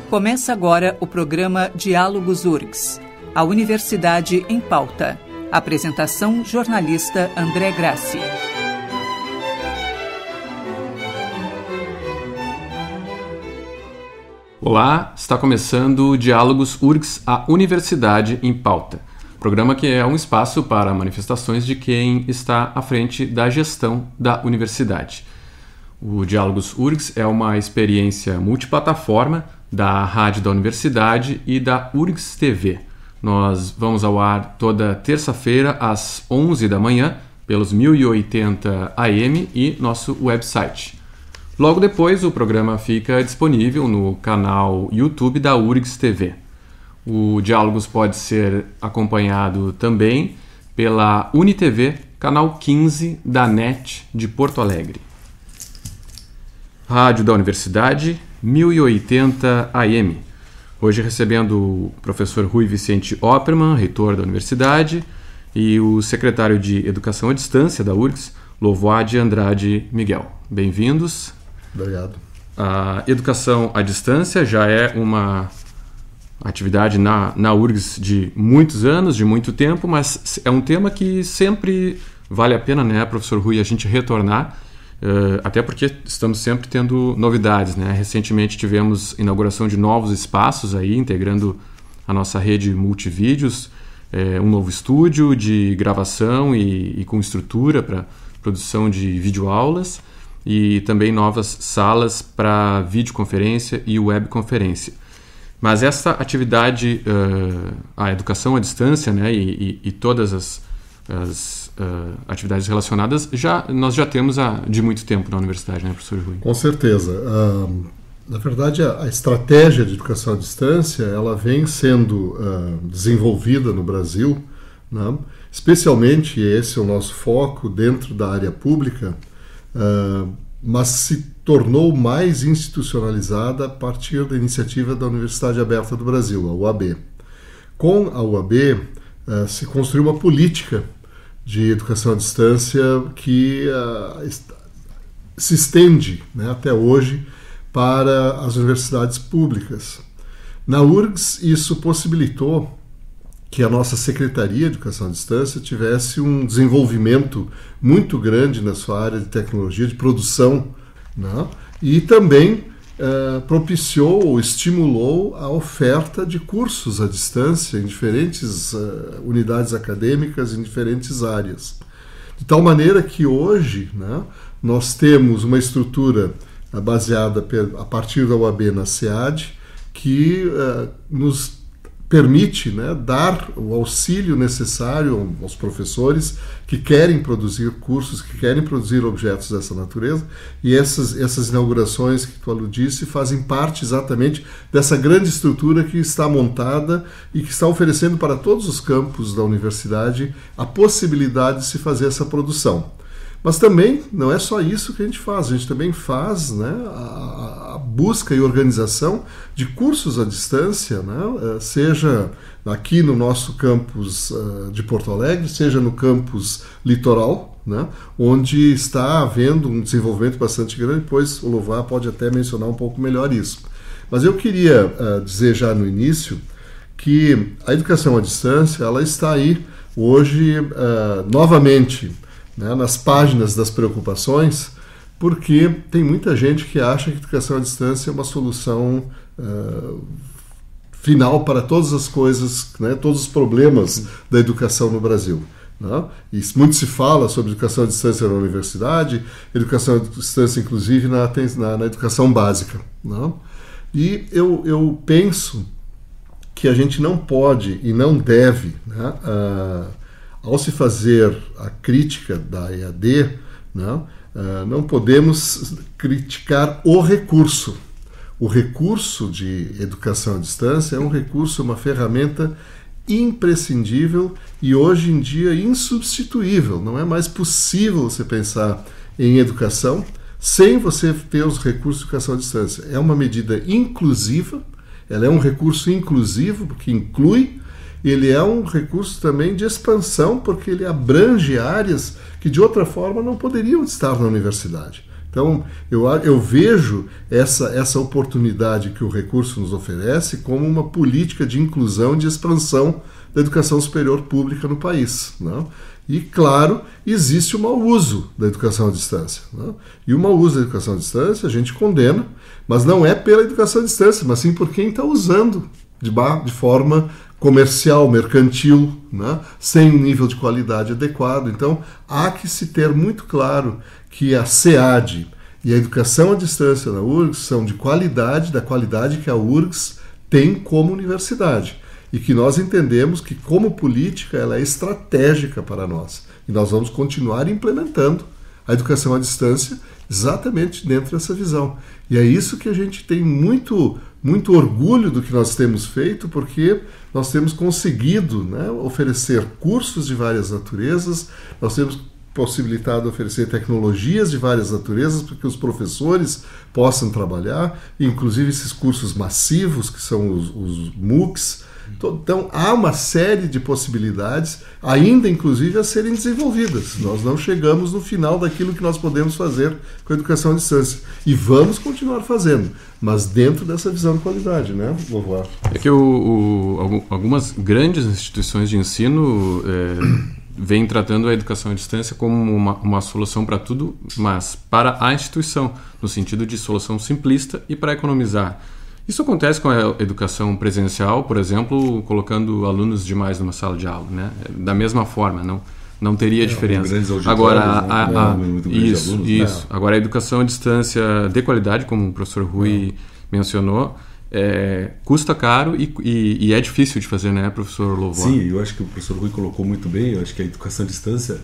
Começa agora o programa Diálogos URGS, a Universidade em Pauta. Apresentação, jornalista André Grassi. Olá, está começando o Diálogos URGS, a Universidade em Pauta. Programa que é um espaço para manifestações de quem está à frente da gestão da universidade. O Diálogos URGS é uma experiência multiplataforma da Rádio da Universidade e da URGS TV. Nós vamos ao ar toda terça-feira às 11 da manhã pelos 1080 AM e nosso website. Logo depois o programa fica disponível no canal YouTube da URGS TV. O Diálogos pode ser acompanhado também pela UniTV, canal 15 da NET de Porto Alegre. Rádio da Universidade, 1080 AM. Hoje recebendo o professor Rui Vicente Oppermann, reitor da universidade, e o secretário de Educação à Distância da URGS, Lovoade Andrade Miguel. Bem-vindos. Obrigado. A educação à distância já é uma atividade na URGS de muitos anos, de muito tempo, mas é um tema que sempre vale a pena, né, professor Rui, a gente retornar, até porque estamos sempre tendo novidades, né? Recentemente tivemos inauguração de novos espaços aí, integrando a nossa rede multivídeos, um novo estúdio de gravação e com estrutura para produção de videoaulas e também novas salas para videoconferência e webconferência. Mas essa atividade, a educação à distância, né, e todas as atividades relacionadas, nós já temos de muito tempo na universidade, né, professor Rui? Com certeza. Na verdade, a estratégia de educação à distância ela vem sendo desenvolvida no Brasil, né? Especialmente esse é o nosso foco dentro da área pública, mas se tornou mais institucionalizada a partir da iniciativa da Universidade Aberta do Brasil, a UAB. Com a UAB, se construiu uma política de educação à distância que se estende, né, até hoje para as universidades públicas. Na URGS, isso possibilitou que a nossa Secretaria de Educação à Distância tivesse um desenvolvimento muito grande na sua área de tecnologia, de produção, né? E também propiciou ou estimulou a oferta de cursos à distância em diferentes unidades acadêmicas, em diferentes áreas. De tal maneira que hoje, né, nós temos uma estrutura baseada a partir da UAB na SEAD, que nos permite, né, dar o auxílio necessário aos professores que querem produzir cursos, que querem produzir objetos dessa natureza, e essas inaugurações que tu aludisse fazem parte exatamente dessa grande estrutura que está montada e que está oferecendo para todos os campos da universidade a possibilidade de se fazer essa produção. Mas também não é só isso que a gente também faz, né, a busca e organização de cursos à distância, né, seja aqui no nosso campus de Porto Alegre, seja no campus litoral, né, onde está havendo um desenvolvimento bastante grande. Depois o Lovar pode até mencionar um pouco melhor isso. Mas eu queria dizer já no início que a educação à distância ela está aí hoje novamente, né, nas páginas das preocupações, porque tem muita gente que acha que a educação à distância é uma solução final para todas as coisas, né, todos os problemas da educação no Brasil, né? E muito se fala sobre educação à distância na universidade, educação à distância inclusive na educação básica, né? E eu penso que a gente não pode e não deve, né, ao se fazer a crítica da EAD, né, não podemos criticar o recurso. O recurso de educação à distância é um recurso, uma ferramenta imprescindível e hoje em dia insubstituível. Não é mais possível você pensar em educação sem você ter os recursos de educação à distância. É uma medida inclusiva, ela é um recurso inclusivo, porque inclui, ele é um recurso também de expansão, porque ele abrange áreas que de outra forma não poderiam estar na universidade. Então, eu vejo essa oportunidade que o recurso nos oferece como uma política de inclusão, de expansão da educação superior pública no país, não? E, claro, existe o mau uso da educação à distância, não? E o mau uso da educação à distância a gente condena, mas não é pela educação à distância, mas sim por quem está usando de forma comercial, mercantil, né? Sem um nível de qualidade adequado. Então, há que se ter muito claro que a SEAD e a educação à distância na URGS são de qualidade, da qualidade que a URGS tem como universidade. E que nós entendemos que, como política, ela é estratégica para nós. E nós vamos continuar implementando a educação à distância exatamente dentro dessa visão. E é isso que a gente tem muito orgulho do que nós temos feito, porque nós temos conseguido, né, oferecer cursos de várias naturezas, nós temos possibilitado oferecer tecnologias de várias naturezas para que os professores possam trabalhar, inclusive esses cursos massivos, que são os MOOCs. Então, há uma série de possibilidades, ainda inclusive a serem desenvolvidas. Nós não chegamos no final daquilo que nós podemos fazer com a educação à distância. E vamos continuar fazendo, mas dentro dessa visão de qualidade, né, Lovoar? É que algumas grandes instituições de ensino vêm tratando a educação à distância como uma solução para tudo, mas para a instituição, no sentido de solução simplista e para economizar. Isso acontece com a educação presencial, por exemplo, colocando alunos demais numa sala de aula, né? Da mesma forma, não teria diferença. Agora, isso. Agora, a educação à distância de qualidade, como o professor Rui mencionou, custa caro e é difícil de fazer, né, professor Lovoar? Sim, eu acho que o professor Rui colocou muito bem. Eu acho que a educação à distância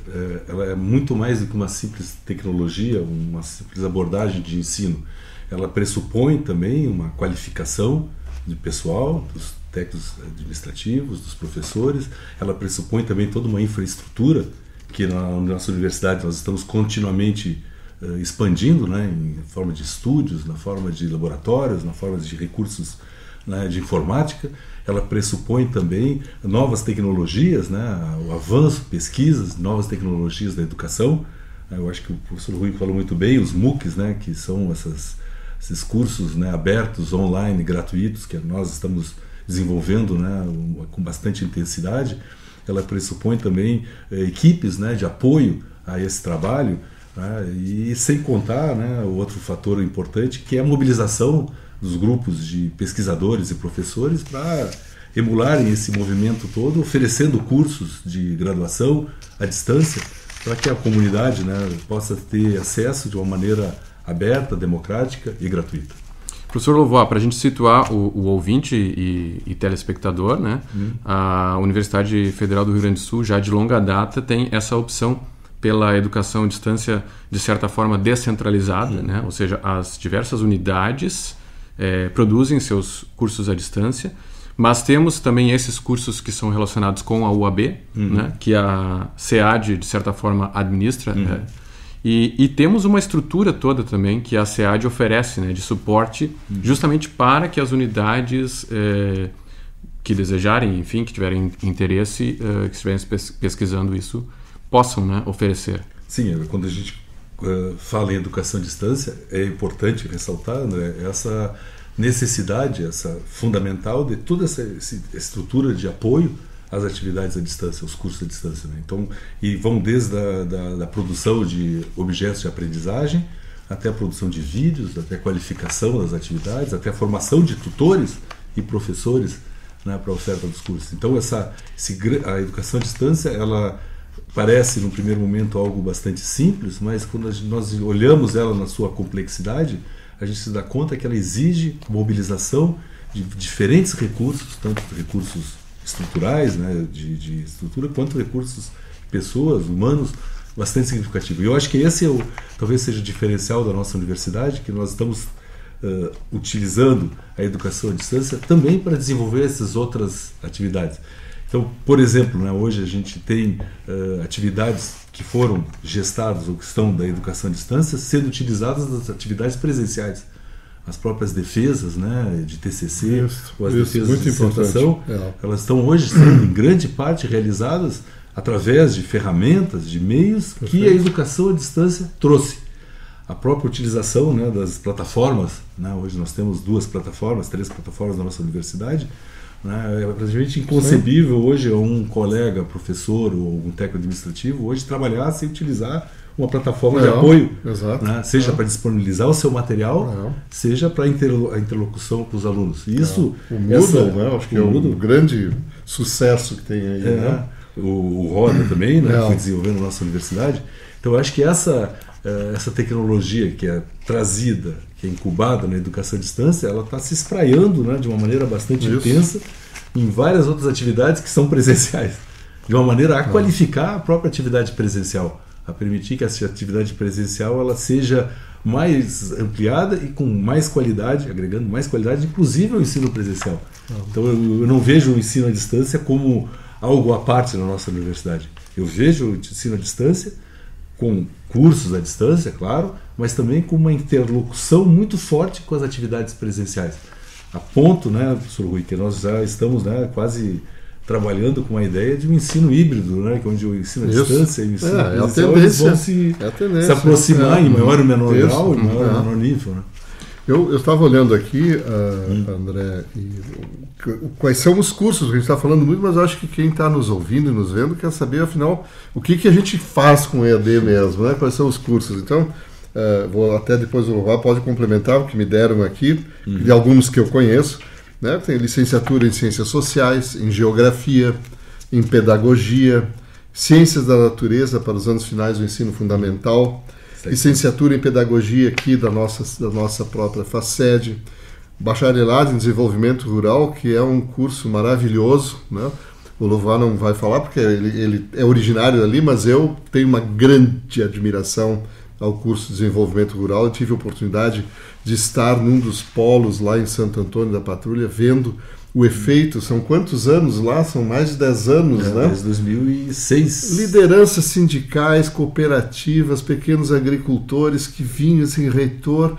ela é muito mais do que uma simples tecnologia, uma simples abordagem de ensino. Ela pressupõe também uma qualificação de pessoal, dos técnicos administrativos, dos professores. Ela pressupõe também toda uma infraestrutura que na nossa universidade nós estamos continuamente expandindo, né, em forma de estúdios, na forma de laboratórios, na forma de recursos, né, de informática. Ela pressupõe também novas tecnologias, né, o avanço, pesquisas, novas tecnologias da educação. Eu acho que o professor Rui falou muito bem, os MOOCs, né, que são esses cursos, né, abertos, online, gratuitos, que nós estamos desenvolvendo, né, com bastante intensidade. Ela pressupõe também equipes, né, de apoio a esse trabalho, né, e sem contar, né, o outro fator importante, que é a mobilização dos grupos de pesquisadores e professores para emularem esse movimento todo, oferecendo cursos de graduação à distância, para que a comunidade, né, possa ter acesso de uma maneira aberta, democrática e gratuita. Professor Lovoar, para a gente situar o ouvinte e telespectador, né, a Universidade Federal do Rio Grande do Sul já de longa data tem essa opção pela educação à distância, de certa forma, descentralizada, né? Ou seja, as diversas unidades produzem seus cursos à distância, mas temos também esses cursos que são relacionados com a UAB, né? Que a SEAD, de certa forma, administra, e temos uma estrutura toda também que a SEAD oferece, né, de suporte, justamente para que as unidades que desejarem, enfim, que tiverem interesse, que estiverem pesquisando isso, possam, né, oferecer. Sim, quando a gente fala em educação à distância, é importante ressaltar, né, essa necessidade, essa fundamental de toda essa estrutura de apoio às atividades à distância, aos cursos à distância, né? Então, e vão desde da produção de objetos de aprendizagem até a produção de vídeos, até a qualificação das atividades, até a formação de tutores e professores, né, para a oferta dos cursos. Então, a educação à distância, ela parece, no primeiro momento, algo bastante simples, mas quando nós olhamos ela na sua complexidade, a gente se dá conta que ela exige mobilização de diferentes recursos, tanto recursos estruturais, né, de estrutura, quanto recursos, pessoas, humanos, bastante significativo. E eu acho que esse talvez seja o diferencial da nossa universidade, que nós estamos utilizando a educação à distância também para desenvolver essas outras atividades. Então, por exemplo, né, hoje a gente tem atividades que foram gestadas ou que estão da educação à distância sendo utilizadas nas atividades presenciais. As próprias defesas, né, de TCC, ou as defesas de dissertação, elas estão hoje sendo, em grande parte, realizadas através de ferramentas, de meios que a educação à distância trouxe. a própria utilização, né, das plataformas, né? Hoje nós temos 3 plataformas na nossa universidade, né? É praticamente inconcebível hoje um colega, professor ou um técnico administrativo hoje trabalhar sem utilizar uma plataforma de apoio, né? Seja para disponibilizar o seu material, seja para a interlocução com os alunos. Isso, o Moodle, né? Acho que é um grande sucesso que tem aí. Né? O Roda também, né? Que foi desenvolvendo na nossa universidade. Então, eu acho que essa tecnologia que é trazida, que é incubada na educação à distância, ela está se espraiando, né, de uma maneira bastante intensa em várias outras atividades que são presenciais, de uma maneira a qualificar a própria atividade presencial, a permitir que essa atividade presencial ela seja mais ampliada e com mais qualidade, agregando mais qualidade, inclusive ao ensino presencial. Então eu não vejo o ensino à distância como algo à parte na nossa universidade. Eu vejo o ensino à distância com cursos à distância, claro, mas também com uma interlocução muito forte com as atividades presenciais. A ponto, né, professor Rui, que nós já estamos, né, quase trabalhando com a ideia de um ensino híbrido, né, onde o ensino à distância e o ensino presencial eles vão se aproximar em maior ou menor grau, em maior ou menor nível. Né? Eu estava olhando aqui, André, quais são os cursos, a gente está falando muito, mas eu acho que quem está nos ouvindo e nos vendo quer saber, afinal, o que a gente faz com o EAD mesmo, né? Quais são os cursos. Então, vou até depois o Louvá pode complementar o que me deram aqui, de alguns que eu conheço. Né? Tem licenciatura em Ciências Sociais, em Geografia, em Pedagogia, Ciências da Natureza para os anos finais do ensino fundamental, licenciatura em Pedagogia aqui da nossa própria FACED, bacharelado em Desenvolvimento Rural, que é um curso maravilhoso, né? O Louvá não vai falar porque ele é originário ali, mas eu tenho uma grande admiração ao curso de Desenvolvimento Rural. Eu tive a oportunidade de estar num dos polos lá em Santo Antônio da Patrulha, vendo o efeito. São quantos anos lá? São mais de 10 anos, né? Desde 2006. Lideranças sindicais, cooperativas, pequenos agricultores que vinham, assim, reitor,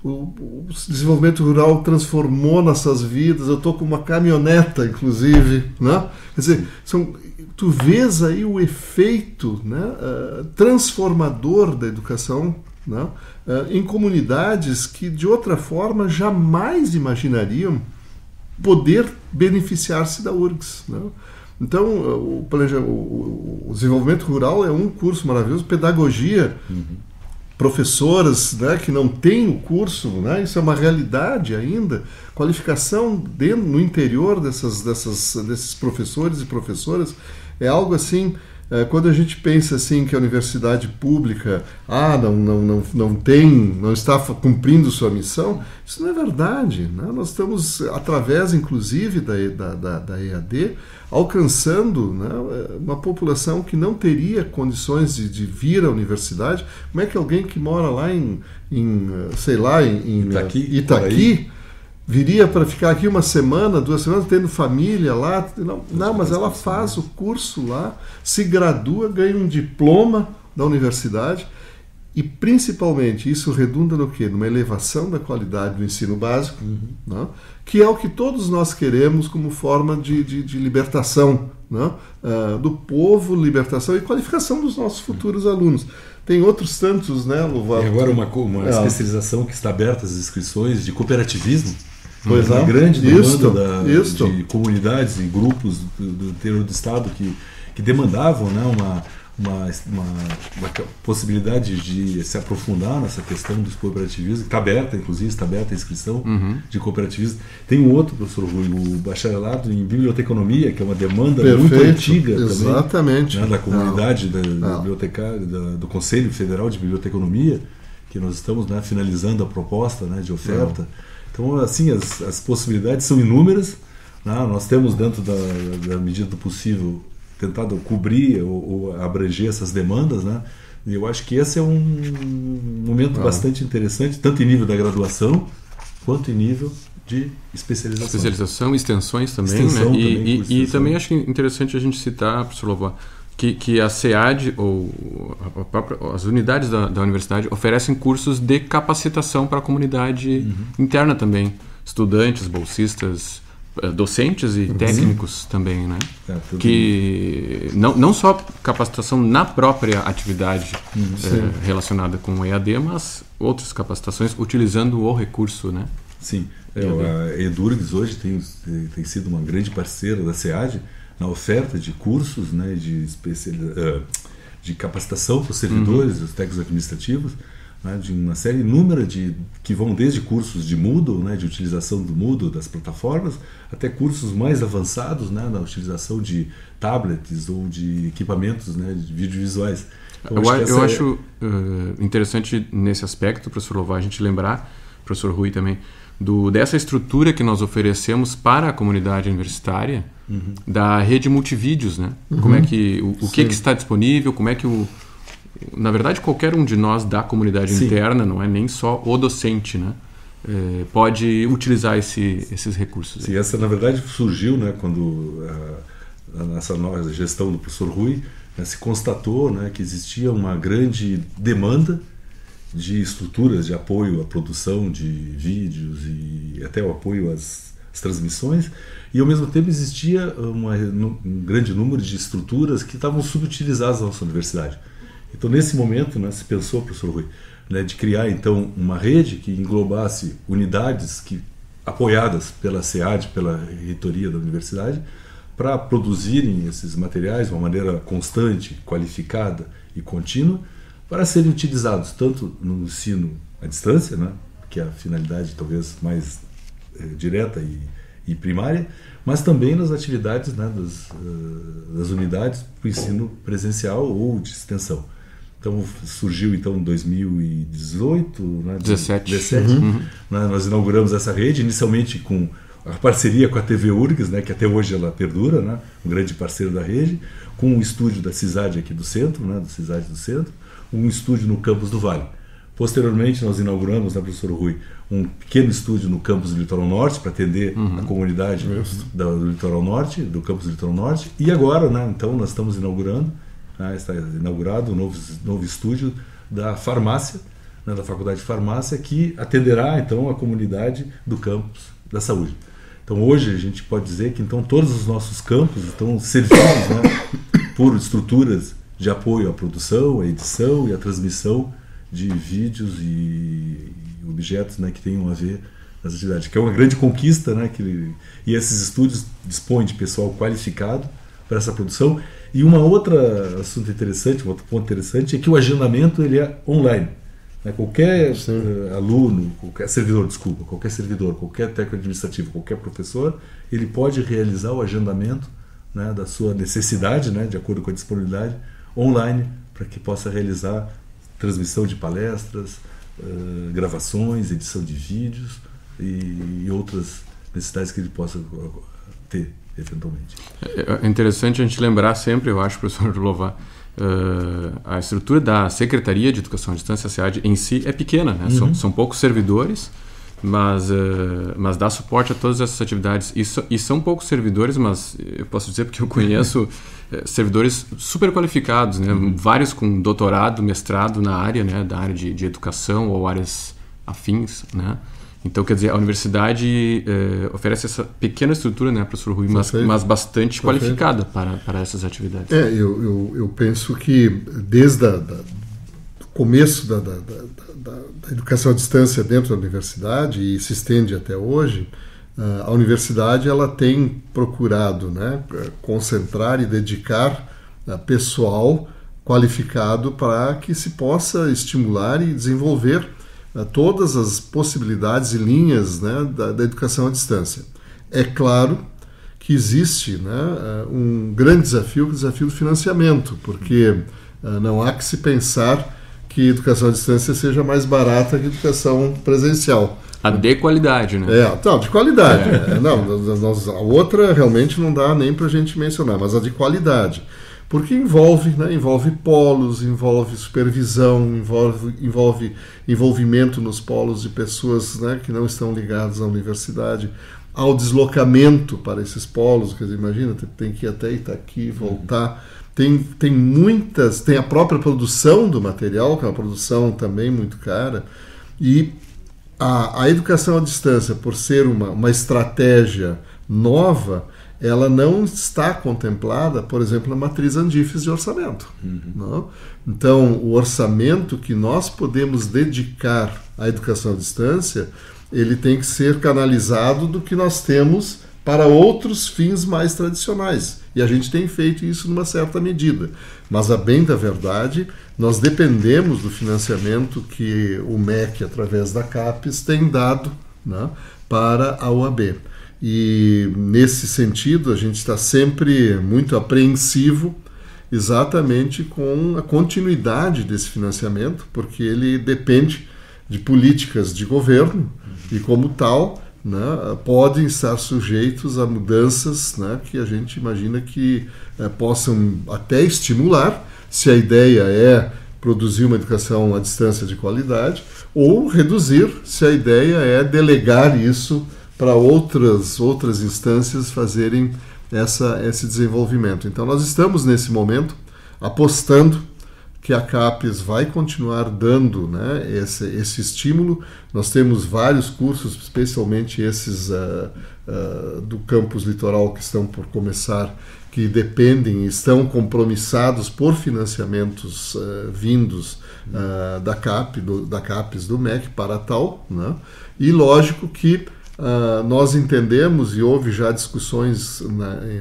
o desenvolvimento rural transformou nossas vidas. Eu estou com uma caminhoneta, inclusive, né? Quer dizer, tu vês aí o efeito, né, transformador da educação, né, em comunidades que de outra forma jamais imaginariam poder beneficiar-se da URGS, né? Então o desenvolvimento rural é um curso maravilhoso, pedagogia, professoras, né, que não têm o curso, né, isso é uma realidade ainda, qualificação no interior desses professores e professoras é algo assim. Quando a gente pensa assim que a universidade pública não está cumprindo sua missão, isso não é verdade, né? Nós estamos, através inclusive da EAD, alcançando, né, uma população que não teria condições de vir à universidade. Como é que alguém que mora lá em Itaqui viria para ficar aqui uma semana, 2 semanas, tendo família lá? Não, mas ela faz o curso lá, se gradua, ganha um diploma da universidade e, principalmente, isso redunda no quê? Numa elevação da qualidade do ensino básico, né? Que é o que todos nós queremos como forma de libertação, né? Do povo, libertação e qualificação dos nossos futuros alunos. Tem outros tantos, né, Louvá? E agora uma especialização que está aberta às inscrições de cooperativismo. Pois uma grande demanda de comunidades e grupos do interior do estado que demandavam, né, uma possibilidade de se aprofundar nessa questão dos cooperativismos. Está aberta, inclusive, a inscrição de cooperativismo. Tem um outro, professor Rui, o bacharelado em biblioteconomia, que é uma demanda muito antiga também, né, da comunidade do Conselho Federal de Biblioteconomia, que nós estamos, né, finalizando a proposta, né, de oferta. Então, assim, as possibilidades são inúmeras, né? Nós temos, dentro da medida do possível, tentado cobrir ou abranger essas demandas, né? E eu acho que esse é um momento bastante interessante, tanto em nível da graduação, quanto em nível de especialização. Especialização, extensões também, né? E também acho interessante a gente citar, professor Louvá, que a SEAD ou as unidades da universidade oferecem cursos de capacitação para a comunidade interna também. Estudantes, bolsistas, docentes e técnicos também, né? Que não só capacitação na própria atividade relacionada com o EAD, mas outras capacitações utilizando o recurso, né? Sim, a Edurgs hoje tem sido uma grande parceira da SEAD na oferta de cursos, né, de capacitação para os servidores, os técnicos administrativos, né, de uma série inúmera que vão desde cursos de Moodle, né, de utilização do Moodle, das plataformas, até cursos mais avançados, né, na utilização de tablets ou de equipamentos, né, de vídeo-visuais. Então, eu acho interessante nesse aspecto, professor Louvat, a gente lembrar, professor Rui também, dessa estrutura que nós oferecemos para a comunidade universitária, da rede multivídeos, né? Como é que o que está disponível, como é que na verdade qualquer um de nós da comunidade interna, não é nem só o docente, né? Pode utilizar esses recursos. Sim, essa na verdade surgiu, né, quando nessa nova gestão do professor Rui, né, se constatou, né, que existia uma grande demanda de estruturas de apoio à produção de vídeos e até o apoio às transmissões, e ao mesmo tempo existia um grande número de estruturas que estavam subutilizadas na nossa universidade. Então, nesse momento, né, se pensou, professor Rui, né, de criar então uma rede que englobasse unidades apoiadas pela SEAD, pela reitoria da universidade, para produzirem esses materiais de uma maneira constante, qualificada e contínua, para serem utilizados tanto no ensino à distância, né, que é a finalidade talvez mais direta e primária, mas também nas atividades, né, das unidades para o ensino presencial ou de extensão. Então surgiu então em 2018, né, 17, né, nós inauguramos essa rede, inicialmente com a parceria com a TV URGS, né, que até hoje ela perdura, né, um grande parceiro da rede, com um estúdio da CISAD aqui do centro, né, do CISAD do centro, um estúdio no campus do Vale. Posteriormente, nós inauguramos, né, professor Rui, um pequeno estúdio no campus do Litoral Norte para atender a comunidade do Litoral Norte, do campus do Litoral Norte. E agora, né, então, nós estamos inaugurando, né, está inaugurado um novo estúdio da farmácia, né, da Faculdade de Farmácia, que atenderá, então, a comunidade do campus da saúde. Então, hoje, a gente pode dizer que, então, todos os nossos campos estão servidos, né, por estruturas de apoio à produção, à edição e à transmissão de vídeos e objetos, né, que tenham a ver nas atividades, que é uma grande conquista, né, e esses estúdios dispõem de pessoal qualificado para essa produção. E um outro assunto interessante, um outro ponto interessante é que o agendamento ele é online, né? Qualquer aluno, qualquer servidor, qualquer técnico administrativo, qualquer professor, ele pode realizar o agendamento, né, da sua necessidade, né, de acordo com a disponibilidade, online, para que possa realizar transmissão de palestras, gravações, edição de vídeos e outras necessidades que ele possa ter, eventualmente. É interessante a gente lembrar sempre, eu acho, professor Louvat, a estrutura da Secretaria de Educação à Distância, a SEAD, em si é pequena, né? São poucos servidores, mas dá suporte a todas essas atividades. E são poucos servidores, mas eu posso dizer porque eu conheço servidores super qualificados, né? Vários com doutorado, mestrado na área, né? Da área de educação ou áreas afins, né? Então, quer dizer, a universidade oferece essa pequena estrutura, né, professor Rui, mas bastante qualificada para essas atividades. Eu penso que desde o começo da educação à distância dentro da universidade, e se estende até hoje, a universidade ela tem procurado, né, concentrar e dedicar pessoal qualificado para que se possa estimular e desenvolver todas as possibilidades e linhas, né, da educação à distância. É claro que existe, né, um grande desafio, o desafio do financiamento, porque não há que se pensar que a educação à distância seja mais barata que a educação presencial. A de qualidade, né? Não, de qualidade. Não, a outra realmente não dá nem para a gente mencionar, mas a de qualidade. Porque envolve polos, envolve supervisão, envolve envolvimento nos polos de pessoas, né, que não estão ligadas à universidade, ao deslocamento para esses polos, quer dizer, imagina, tem que ir até Itaqui, voltar. Tem muitas, tem a própria produção do material, que é uma produção também muito cara, e a educação à distância, por ser uma estratégia nova, ela não está contemplada, por exemplo, na matriz Andifes de orçamento. Não? Então, o orçamento que nós podemos dedicar à educação à distância, ele tem que ser canalizado do que nós temos para outros fins mais tradicionais. E a gente tem feito isso numa certa medida. Mas, a bem da verdade, nós dependemos do financiamento que o MEC, através da CAPES, tem dado, né, para a UAB. E, nesse sentido, a gente está sempre muito apreensivo exatamente com a continuidade desse financiamento, porque ele depende de políticas de governo e, como tal, né, podem estar sujeitos a mudanças, né, que a gente imagina que possam até estimular, se a ideia é produzir uma educação à distância de qualidade, ou reduzir, se a ideia é delegar isso para outras instâncias fazerem esse desenvolvimento. Então, nós estamos, nesse momento, apostando que a CAPES vai continuar dando, né, esse estímulo. Nós temos vários cursos, especialmente esses do campus litoral que estão por começar, que dependem e estão compromissados por financiamentos vindos da CAPES, do MEC, para tal, né? E lógico que nós entendemos, e houve já discussões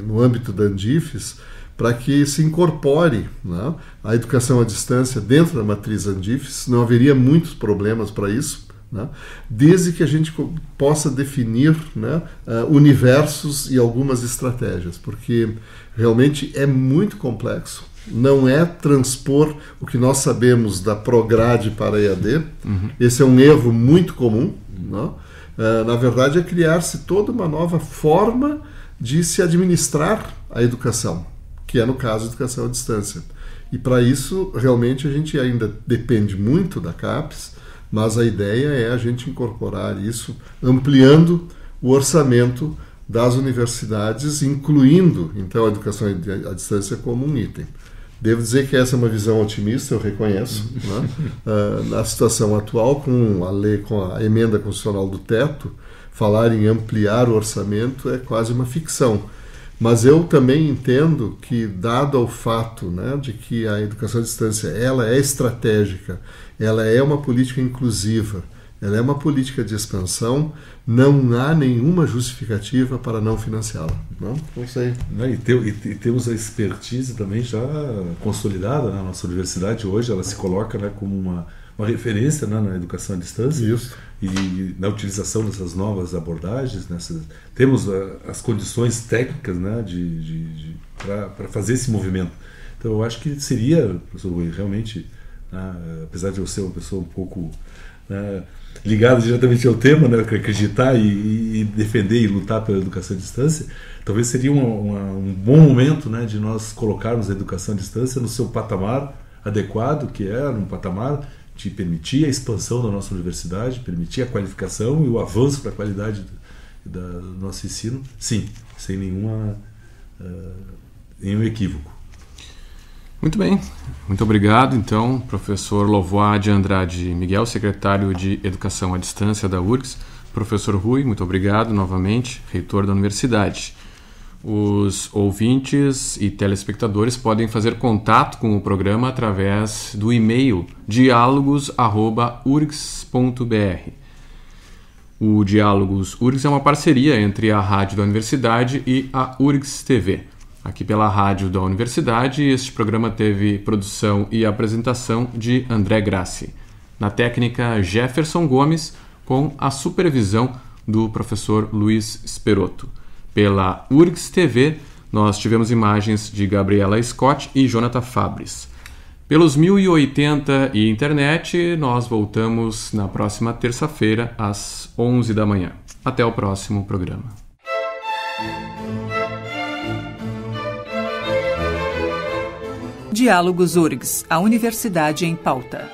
no âmbito da Andifes, para que se incorpore, né, a educação à distância dentro da matriz Andifes. Não haveria muitos problemas para isso, né, desde que a gente possa definir, né, universos e algumas estratégias, porque realmente é muito complexo. Não é transpor o que nós sabemos da Prograde para a EAD. Esse é um erro muito comum, né? Na verdade, é criar-se toda uma nova forma de se administrar a educação, que é, no caso, a educação à distância. E, para isso, realmente, a gente ainda depende muito da CAPES, mas a ideia é a gente incorporar isso, ampliando o orçamento das universidades, incluindo, então, a educação à distância como um item. Devo dizer que essa é uma visão otimista, eu reconheço. Né? Na situação atual, com a emenda constitucional do teto, falar em ampliar o orçamento é quase uma ficção. Mas eu também entendo que, dado o fato, né, de que a educação à distância ela é estratégica, ela é uma política inclusiva, ela é uma política de expansão, não há nenhuma justificativa para não financiá-la. Não sei. E temos a expertise também já consolidada na nossa universidade. Hoje ela se coloca, né, como uma referência, né, na educação à distância. Isso. E na utilização dessas novas abordagens. Temos as condições técnicas, né, para fazer esse movimento. Então eu acho que seria, professor Rui, realmente, apesar de eu ser uma pessoa um pouco ligada diretamente ao tema, né, acreditar e defender e lutar pela educação à distância, talvez seria um bom momento, né, de nós colocarmos a educação à distância no seu patamar adequado, que é um patamar de permitir a expansão da nossa universidade, permitir a qualificação e o avanço para a qualidade do nosso ensino, sim, sem nenhum equívoco. Muito bem, muito obrigado, então, professor Louvois de Andrade Miguel, secretário de Educação à Distância da URGS. Professor Rui, muito obrigado novamente, reitor da universidade. Os ouvintes e telespectadores podem fazer contato com o programa através do e-mail dialogos@urgs.br. O Diálogos URGS é uma parceria entre a Rádio da Universidade e a URGS TV. Aqui pela Rádio da Universidade, este programa teve produção e apresentação de André Grassi. Na técnica, Jefferson Gomes, com a supervisão do professor Luiz Sperotto. Pela URGS TV, nós tivemos imagens de Gabriela Scott e Jonathan Fabris. Pelos 1080 e internet, nós voltamos na próxima terça-feira, às 11 da manhã. Até o próximo programa. Diálogos URGS, a Universidade em Pauta.